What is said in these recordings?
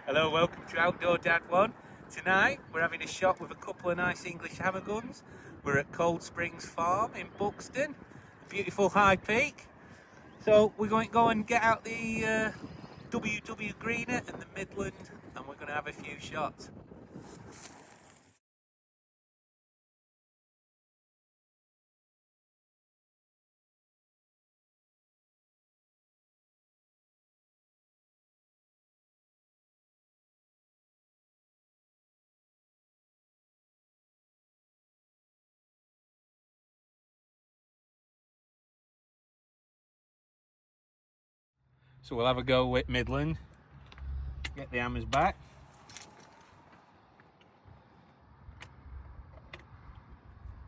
Hello, welcome to Outdoor Dad 1. Tonight we're having a shot with a couple of nice English hammer guns. We're at Coldsprings Farm in Buxton, beautiful high peak. So we're going to go and get out the WW Greener and the Midland, and we're going to have a few shots. So we'll have a go with Midland, get the hammers back.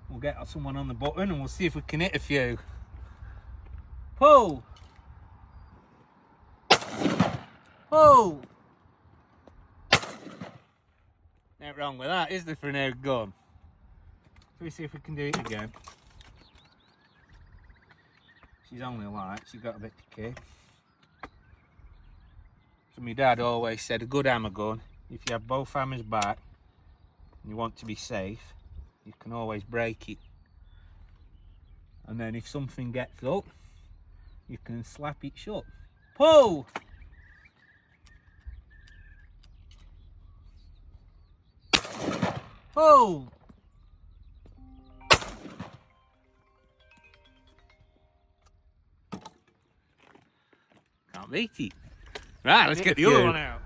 We'll get someone on the button and we'll see if we can hit a few. Pull! Pull! Nothing wrong with that, is there, for an air gun? So we see if we can do it again. She's only light, she's got a bit to kick. So my dad always said a good hammer gun, if you have both hammers back and you want to be safe, you can always break it. And then if something gets up, you can slap it shut. Pull! Pull! Can't beat it. Right, let's get the other one out.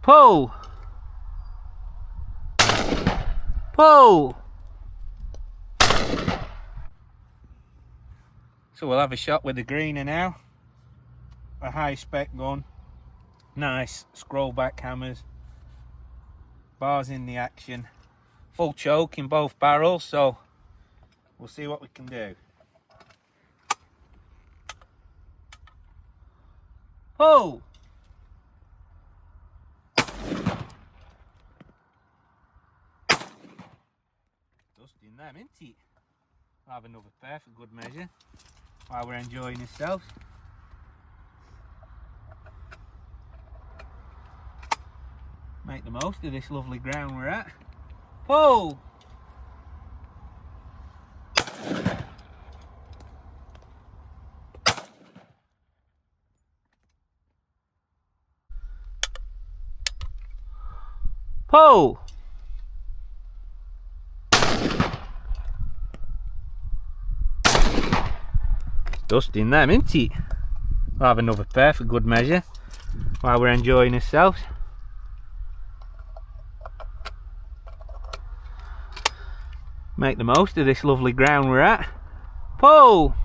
Pull! Pull! So we'll have a shot with the Greener now. A high spec gun. Nice scroll back hammers. Bars in the action. Full choke in both barrels, so we'll see what we can do. Pull! Dusting them, isn't it? I'll have another pair for good measure while we're enjoying ourselves. Make the most of this lovely ground we're at. Pull! Pull! Dusting them, isn't it? I'll have another pair for good measure while we're enjoying ourselves. Make the most of this lovely ground we're at. Pull!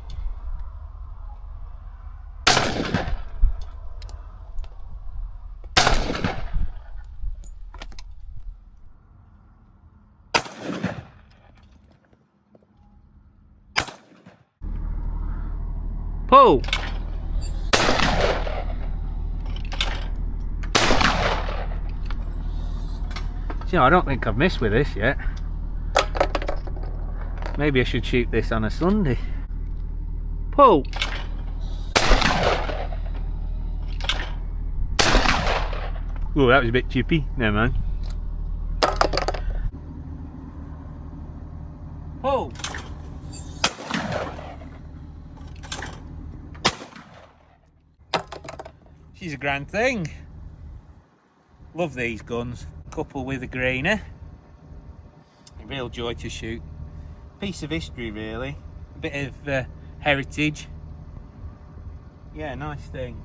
Pull! You know, I don't think I've missed with this yet. Maybe I should shoot this on a Sunday. Pull! Oh, that was a bit chippy. Never mind. Pull! She's a grand thing. Love these guns. Couple with a Greener. A real joy to shoot. Piece of history, really. A bit of heritage. Yeah, nice thing.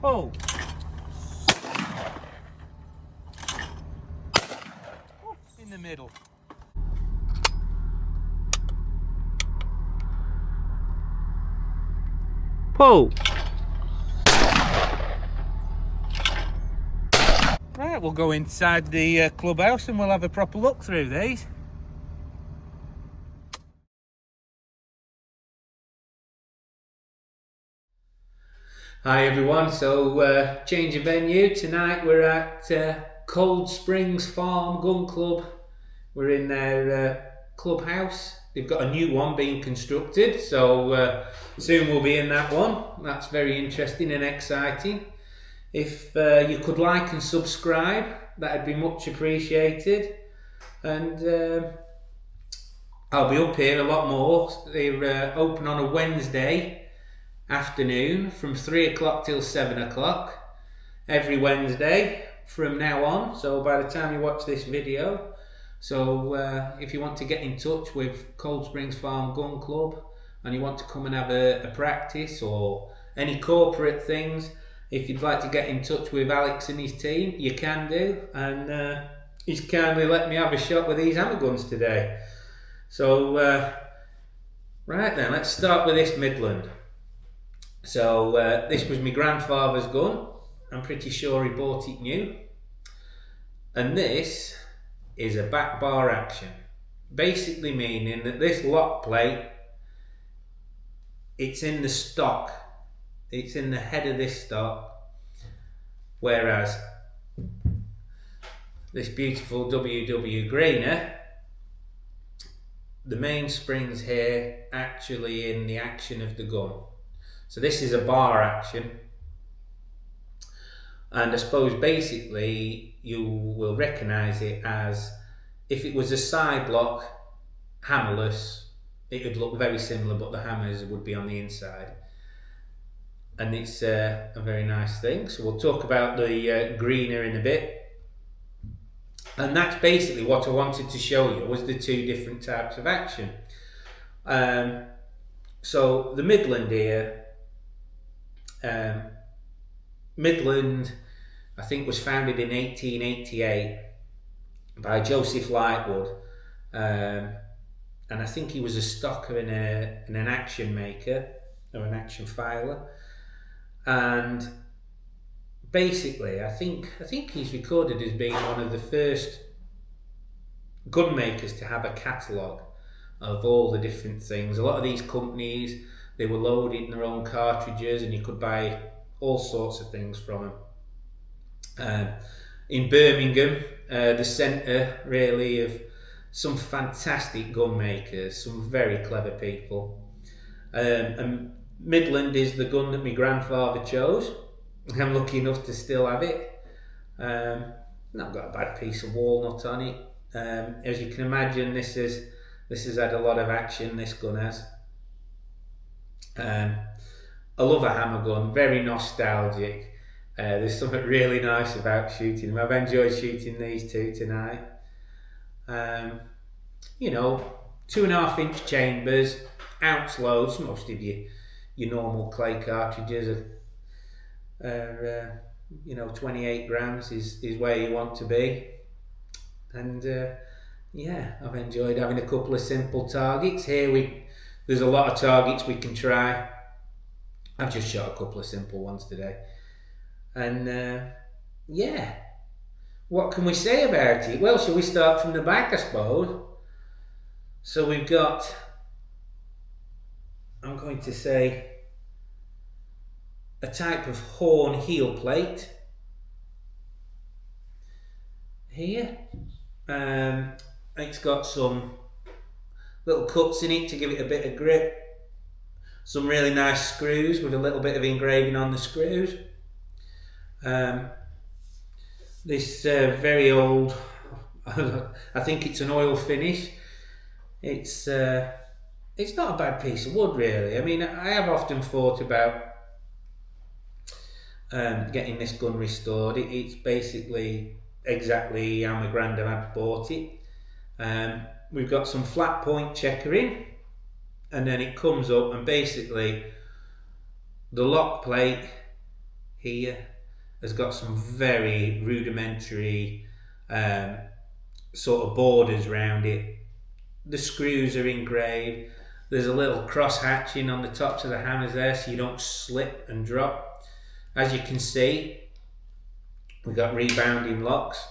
Oh! In the middle. Pull! Right, we'll go inside the clubhouse and we'll have a proper look through these. Hi everyone, so change of venue. Tonight we're at Coldsprings Farm Gun Club. We're in their clubhouse. They've got a new one being constructed, so soon we'll be in that one. That's very interesting and exciting. If you could like and subscribe, that'd be much appreciated. And I'll be up here a lot more. They're open on a Wednesday afternoon from 3 o'clock till 7 o'clock every Wednesday from now on. So by the time you watch this video, so if you want to get in touch with Coldsprings Farm Gun Club and you want to come and have a practice or any corporate things, if you'd like to get in touch with Alex and his team, you can do. And he's kindly let me have a shot with these hammer guns today. So right then, let's start with this Midland. So this was my grandfather's gun. I'm pretty sure he bought it new. And this is a back bar action, basically meaning that this lock plate, it's in the stock, it's in the head of this stock, whereas this beautiful WW Greener, the mainspring's here actually in the action of the gun. So this is a bar action, and I suppose basically you will recognise it as, if it was a side lock hammerless, it would look very similar, but the hammers would be on the inside. And it's a very nice thing. So we'll talk about the Greener in a bit. And that's basically what I wanted to show you, was the two different types of action. So the Midland here, Midland, I think, was founded in 1888 by Joseph Lightwood, and I think he was a stocker and an action maker or an action filer. And basically, I think he's recorded as being one of the first gun makers to have a catalogue of all the different things. A lot of these companies, they were loading their own cartridges, and you could buy all sorts of things from them. In Birmingham, the centre really of some fantastic gun makers, some very clever people. And Midland is the gun that my grandfather chose. I'm lucky enough to still have it. Not got a bad piece of walnut on it. As you can imagine, this has had a lot of action, this gun has. I love a hammer gun, very nostalgic. There's something really nice about shooting them. I've enjoyed shooting these two tonight. You know, 2.5-inch chambers, ounce loads. Most of your normal clay cartridges are 28 grams is where you want to be. And yeah, I've enjoyed having a couple of simple targets. Here there's a lot of targets we can try. I've just shot a couple of simple ones today. And yeah, what can we say about it? Well, shall we start from the back, I suppose? So we've got, I'm going to say, a type of horn heel plate here. It's got some little cuts in it to give it a bit of grip. Some really nice screws with a little bit of engraving on the screws. This very old, I think it's an oil finish. It's not a bad piece of wood, really. I mean, I have often thought about getting this gun restored. It's basically exactly how my granddad bought it. We've got some flat point checkering, and then it comes up, and basically the lock plate here has got some very rudimentary sort of borders around it. The screws are engraved. There's a little cross hatching on the tops of the hammers there, so you don't slip and drop. As you can see, we've got rebounding locks.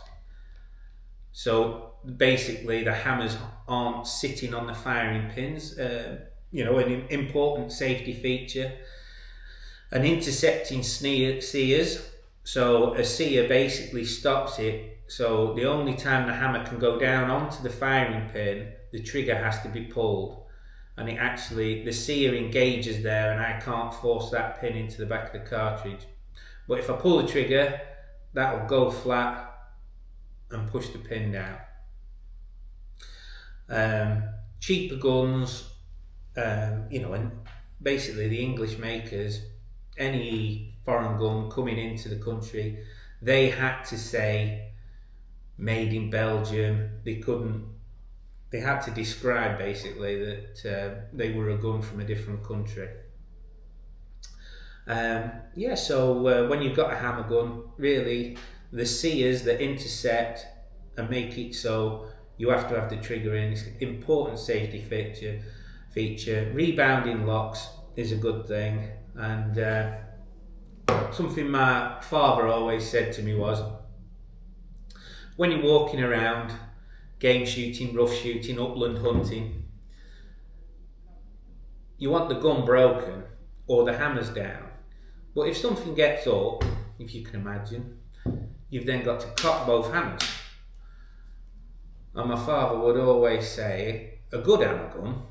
So basically the hammers aren't sitting on the firing pins. An important safety feature. An intercepting sears. So a sear basically stops it. So the only time the hammer can go down onto the firing pin the trigger has to be pulled, and it actually, the sear engages there, and I can't force that pin into the back of the cartridge. But if I pull the trigger, that'll go flat and push the pin down. Cheaper guns, and basically the English makers, any foreign gun coming into the country, they had to say made in Belgium. They had to describe basically that they were a gun from a different country. So when you've got a hammer gun, really the sears that intercept and make it so you have to have the trigger in. It's an important safety feature. Rebounding locks is a good thing, and something my father always said to me was, when you're walking around game shooting, rough shooting, upland hunting, you want the gun broken or the hammers down. But if something gets up, if you can imagine, you've then got to cock both hammers. And my father would always say, a good hammer gun,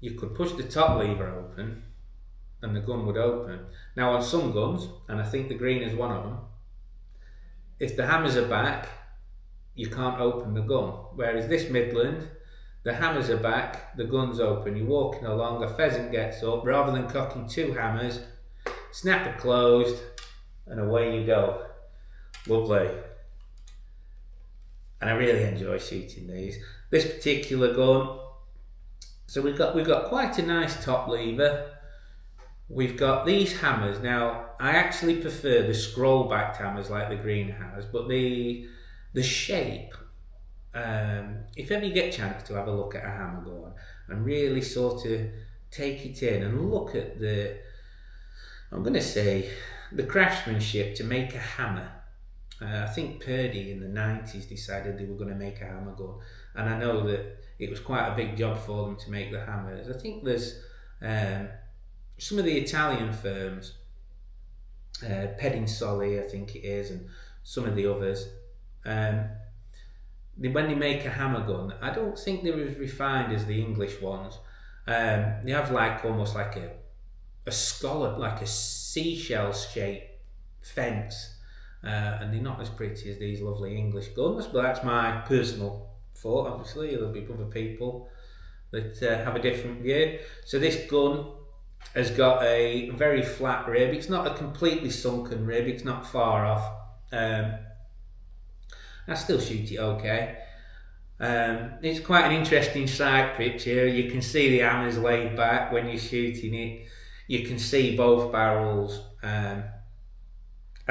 you could push the top lever open and the gun would open. Now on some guns, and I think the Greener is one of them, if the hammers are back, you can't open the gun. Whereas this Midland, the hammers are back, the gun's open. You're walking along, a pheasant gets up, rather than cocking two hammers, snap it closed, and away you go. Lovely. And I really enjoy shooting these. This particular gun, so we've got quite a nice top lever. We've got these hammers. Now, I actually prefer the scroll-backed hammers like the Greener hammers, but the shape, if ever you get a chance to have a look at a hammer gun and really sort of take it in and look at the craftsmanship to make a hammer. I think Purdy in the 90s decided they were going to make a hammer gun, and I know that it was quite a big job for them to make the hammers. I think there's some of the Italian firms, Pedinsoli I think it is, and some of the others, when they make a hammer gun, I don't think they're as refined as the English ones. They have almost like a scallop, like a seashell shaped fence, and they're not as pretty as these lovely English guns, but that's my personal thought. Obviously there'll be other people that have a different view. So this gun has got a very flat rib. It's not a completely sunken rib, it's not far off. I still shoot it okay. It's quite an interesting sight picture. You can see the hammers laid back when you're shooting it. You can see both barrels. I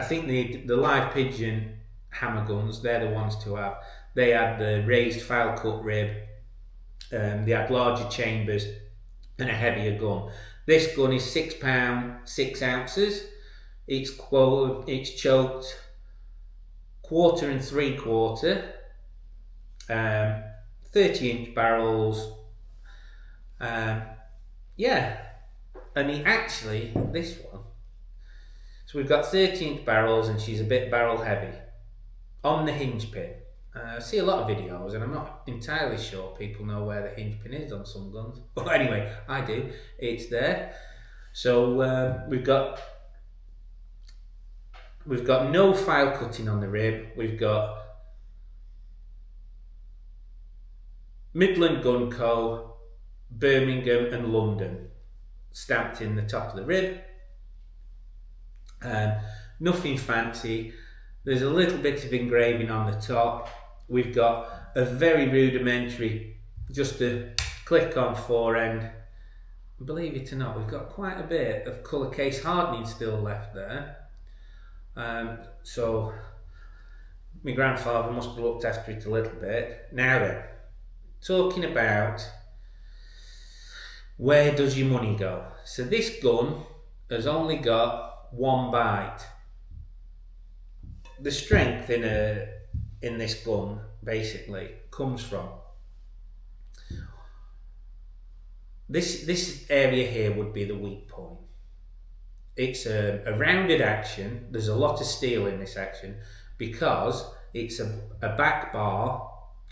think the live pigeon hammer guns, they're the ones to have. They had the raised file cut rib, they had larger chambers and a heavier gun. This gun is £6, 6 ounces. It's choked 1/4 and 3/4, 30-inch barrels. And this one. So we've got 30-inch barrels, and she's a bit barrel heavy on the hinge pin. I see a lot of videos, and I'm not entirely sure people know where the hinge pin is on some guns. But anyway, I do. It's there. So we've got no file cutting on the rib. We've got Midland Gun Co., Birmingham and London stamped in the top of the rib. Nothing fancy. There's a little bit of engraving on the top. We've got a very rudimentary, just a click on forend. Believe it or not, we've got quite a bit of colour case hardening still left there. So my grandfather must have looked after it a little bit. Now then, talking about where does your money go? So this gun has only got one bite. The strength in this gun basically comes from this area here would be the weak point. It's a rounded action. There's a lot of steel in this action because it's a back bar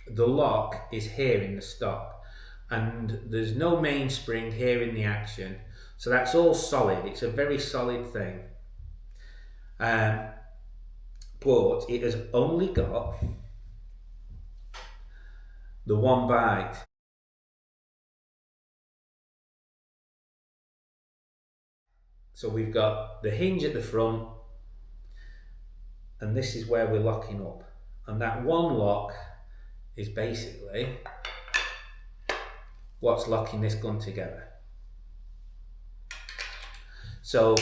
the lock is here in the stock, and there's no mainspring here in the action, so that's all solid. It's a very solid thing, um, but it has only got the one bite. So we've got the hinge at the front, and this is where we're locking up, and that one lock is basically what's locking this gun together. So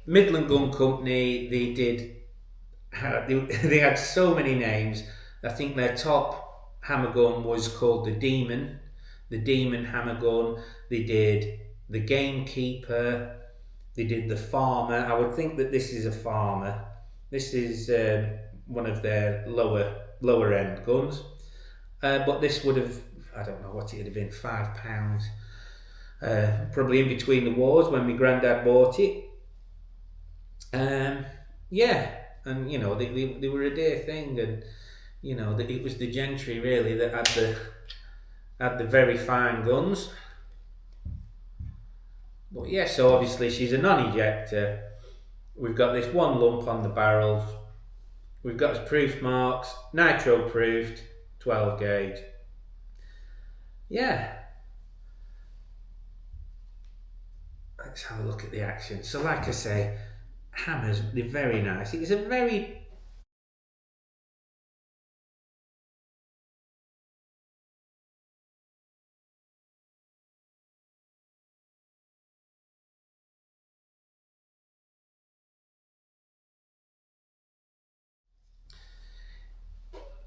Midland Gun Company, they had so many names. I think their top hammer gun was called the Demon hammer gun. They did the Gamekeeper, they did the Farmer. I would think that this is a Farmer. This is one of their lower end guns. But this would have, I don't know what it would have been, £5. Probably in between the wars when my granddad bought it. Yeah, and you know they were a dear thing, and you know it was the gentry really that had the very fine guns. But yeah, so obviously she's a non-ejector. We've got this one lump on the barrel. We've got his proof marks, nitro proofed, 12 gauge. Yeah. Let's have a look at the action. So like I say, hammers, they're very nice. It's a very...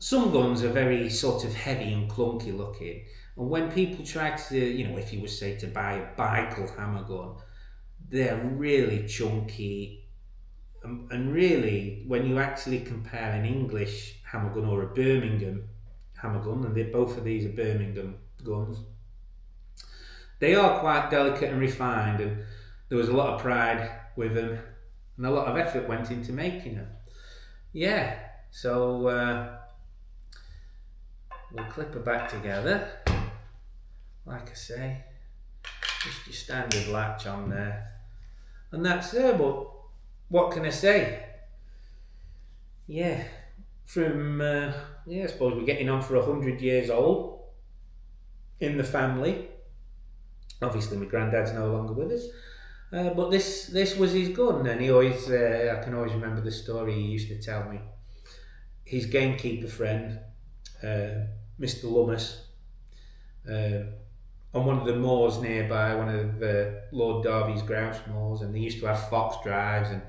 Some guns are very sort of heavy and clunky looking, and when people try to, you know, if you were say to buy a Beitel hammer gun, they're really chunky, and really when you actually compare an English hammer gun or a Birmingham hammer gun, and both of these are Birmingham guns, they are quite delicate and refined, and there was a lot of pride with them, and a lot of effort went into making them. Yeah, so we'll clip her back together, like I say, just your standard latch on there, and that's her. But what can I say? Yeah, from I suppose we're getting on for 100 years old in the family. Obviously my granddad's no longer with us, but this was his gun, and he always I can always remember the story he used to tell me. His gamekeeper friend, Mr. Lummis, on one of the moors nearby, one of Lord Derby's grouse moors, and they used to have fox drives, and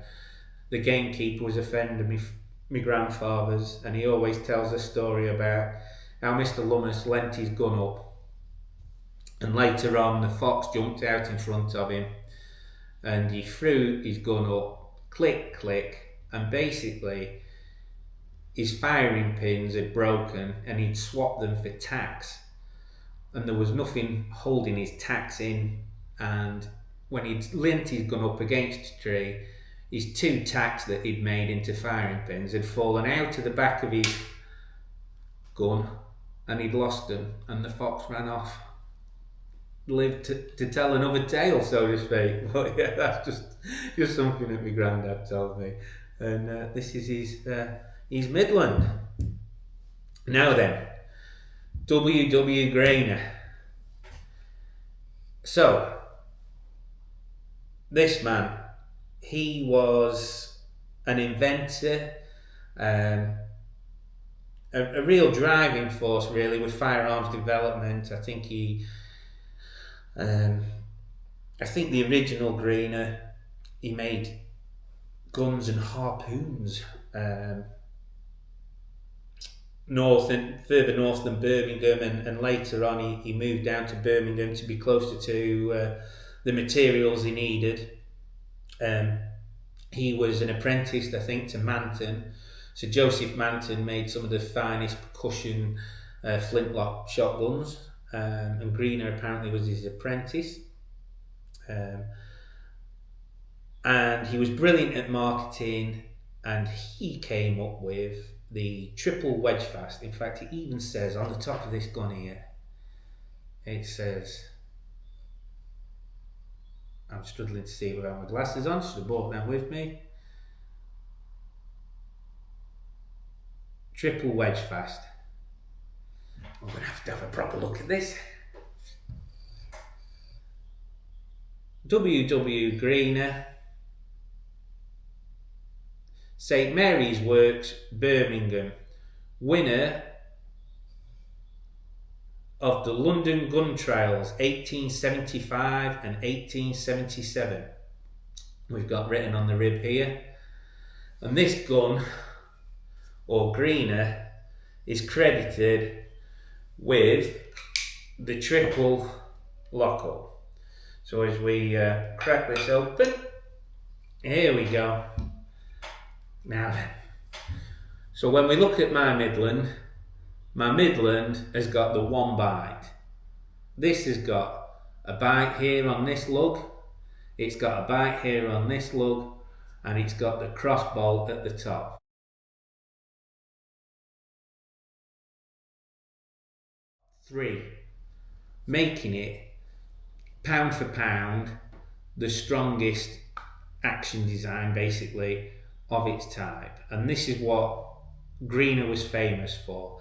the gamekeeper was a friend of my grandfather's, and he always tells a story about how Mr. Lummis lent his gun up, and later on the fox jumped out in front of him, and he threw his gun up, click, click, and basically his firing pins had broken, and he'd swapped them for tacks, and there was nothing holding his tacks in, and when he'd leant his gun up against a tree, his two tacks that he'd made into firing pins had fallen out of the back of his gun, and he'd lost them, and the fox ran off. Lived to tell another tale, so to speak. But yeah, that's just something that my granddad told me. And this is his Midland. Now then, W. Greener. So this man, he was an inventor, a real driving force really with firearms development. I think the original Greener, he made guns and harpoons further north than Birmingham, and later on he moved down to Birmingham to be closer to the materials he needed. He was an apprentice, I think, to Manton. So Joseph Manton made some of the finest percussion flintlock shotguns, and Greener apparently was his apprentice. And he was brilliant at marketing, and he came up with the triple wedge fast. In fact, it even says on the top of this gun here, it says, I'm struggling to see without my glasses on, should have brought them with me. Triple wedge fast. I'm going to have a proper look at this. W Greener, St Mary's Works, Birmingham, winner of the London Gun Trials 1875 and 1877. We've got written on the rib here. And this gun, or Greener, is credited with the triple lockup. So as we crack this open, here we go. Now then, so when we look at my Midland has got the one bite. This has got a bite here on this lug, it's got a bite here on this lug, and it's got the cross bolt at the top. Three, making it pound for pound the strongest action design basically of its type, and this is what Greener was famous for.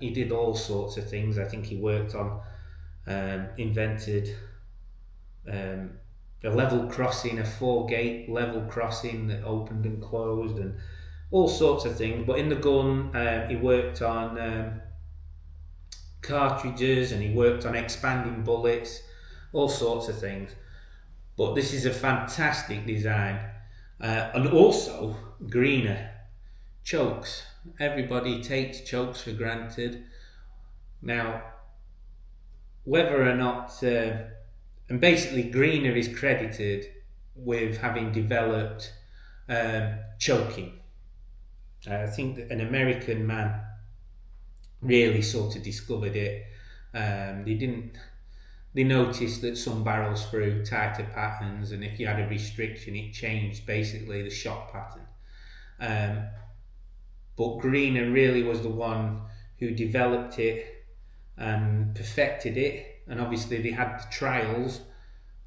He did all sorts of things. I think he worked on invented a level crossing, a 4-gate level crossing that opened and closed, and all sorts of things. But in the gun, he worked on cartridges, and he worked on expanding bullets, all sorts of things. But this is a fantastic design. And also Greener chokes. Everybody takes chokes for granted. Now, whether or not, and basically Greener is credited with having developed choking. I think that an American man really sort of discovered it. They noticed that some barrels threw tighter patterns, and if you had a restriction, it changed basically the shot pattern. But Greener really was the one who developed it and perfected it, and obviously they had the trials,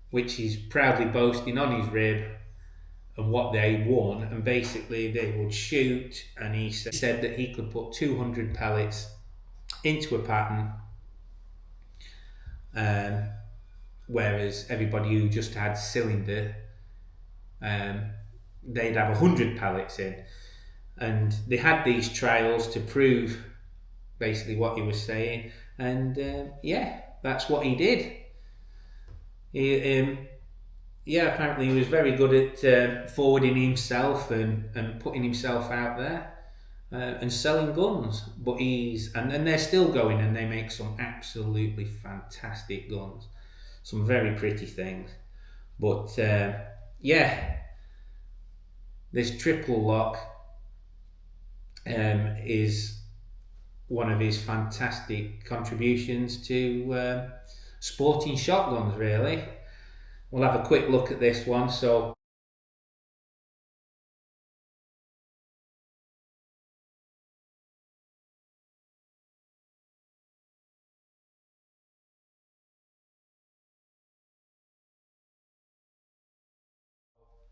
which he's proudly boasting on his rib, and what they won. And basically they would shoot, and he said that he could put 200 pellets into a pattern, whereas everybody who just had cylinder, they'd have 100 pellets in. And they had these trials to prove basically what he was saying, and yeah, that's what he did. Apparently he was very good at forwarding himself and putting himself out there and selling guns. But and they're still going, and they make some absolutely fantastic guns, some very pretty things. But this triple lock is one of his fantastic contributions to sporting shotguns, really. We'll have a quick look at this one. So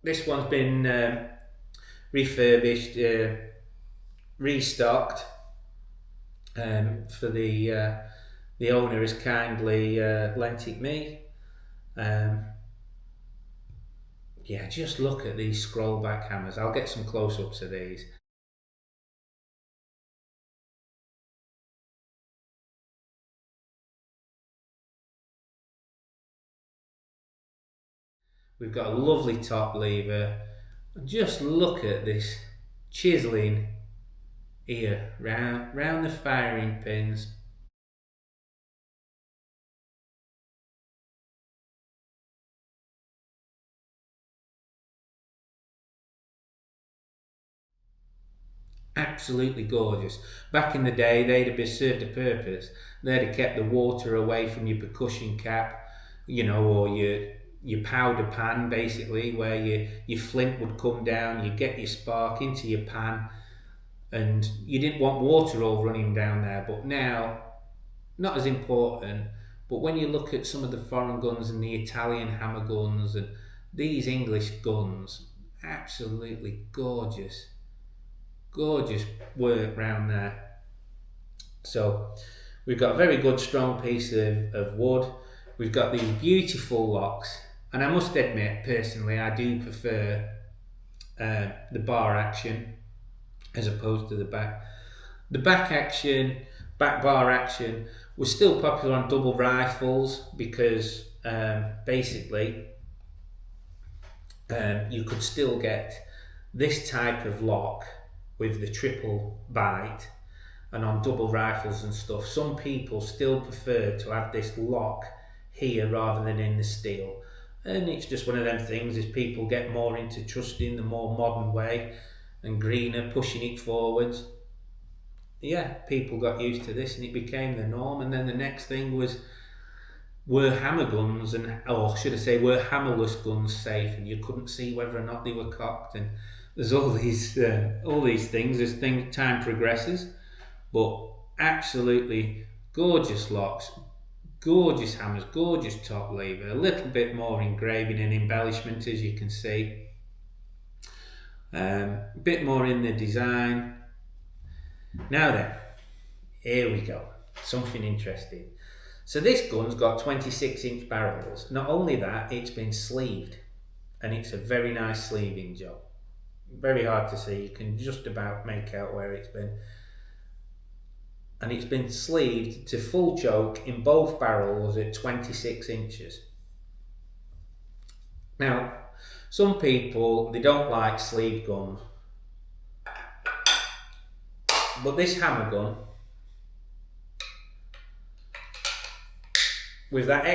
this one's been refurbished, restocked, for the owner has kindly lent it me. Just look at these scroll back hammers. I'll get some close-ups of these. We've got a lovely top lever. Just look at this chiseling here round the firing pins. Absolutely gorgeous. Back in the day, they'd have served a purpose. They'd have kept the water away from your percussion cap, or your powder pan, basically, where your flint would come down, you get your spark into your pan, and you didn't want water all running down there. But now, not as important, but when you look at some of the foreign guns and the Italian hammer guns and these English guns, absolutely gorgeous, gorgeous work round there. So we've got a very good strong piece of wood. We've got these beautiful locks, and I must admit personally I do prefer the bar action as opposed to the back. The back bar action was still popular on double rifles because basically you could still get this type of lock with the triple bite, and on double rifles and stuff some people still prefer to have this lock here rather than in the steel. And it's just one of them things, as people get more into trusting the more modern way and Greener pushing it forwards, yeah, people got used to this and it became the norm. And then the next thing was, were hammer guns, and or should I say were hammerless guns safe, and you couldn't see whether or not they were cocked, and there's all these things as time progresses. But absolutely gorgeous locks, gorgeous hammers, gorgeous top lever, a little bit more engraving and embellishment as you can see, a bit more in the design. Now then, here we go, something interesting. So this gun's got 26-inch barrels. Not only that, it's been sleeved, and it's a very nice sleeving job. Very hard to see, you can just about make out where it's been. And it's been sleeved to full choke in both barrels at 26 inches. Now, some people, they don't like sleeved guns, but this hammer gun, with that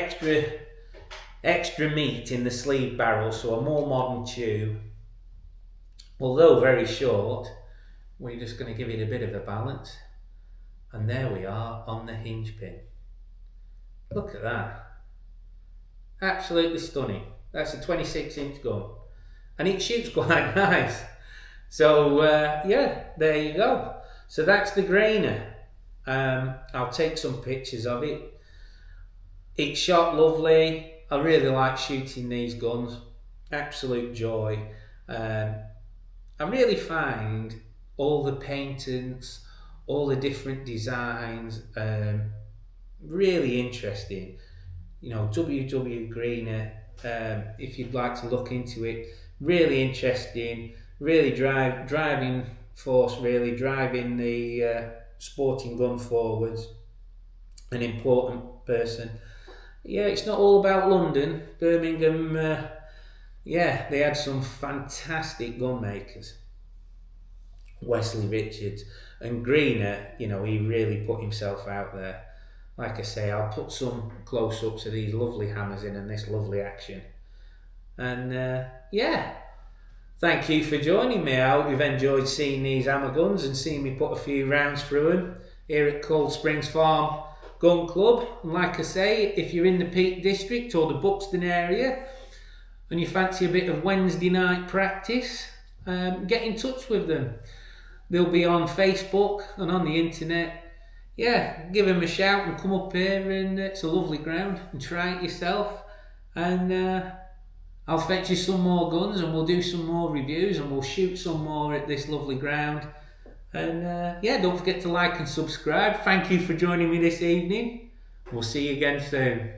extra meat in the sleeve barrel, so a more modern tube, although very short, we're just going to give it a bit of a balance. And there we are on the hinge pin. Look at that. Absolutely stunning. That's a 26-inch gun. And it shoots quite nice. So yeah, there you go. So that's the Greener. I'll take some pictures of it. It shot lovely. I really like shooting these guns. Absolute joy. I really find all the paintings, all the different designs, really interesting. You know, WW Greener, if you'd like to look into it, really interesting, really driving force, really driving the sporting gun forwards, an important person. Yeah, it's not all about London. Birmingham, yeah, they had some fantastic gun makers. Wesley Richards. And Greener, you know, he really put himself out there. Like I say, I'll put some close-ups of these lovely hammers in and this lovely action. And yeah, thank you for joining me. I hope you've enjoyed seeing these hammer guns and seeing me put a few rounds through them here at Coldsprings Farm Gun Club. And like I say, if you're in the Peak District or the Buxton area and you fancy a bit of Wednesday night practice, get in touch with them. They'll be on Facebook and on the internet. Yeah, give them a shout and come up here, and it's a lovely ground, and try it yourself. And I'll fetch you some more guns and we'll do some more reviews and we'll shoot some more at this lovely ground. And yeah, don't forget to like and subscribe. Thank you for joining me this evening. We'll see you again soon.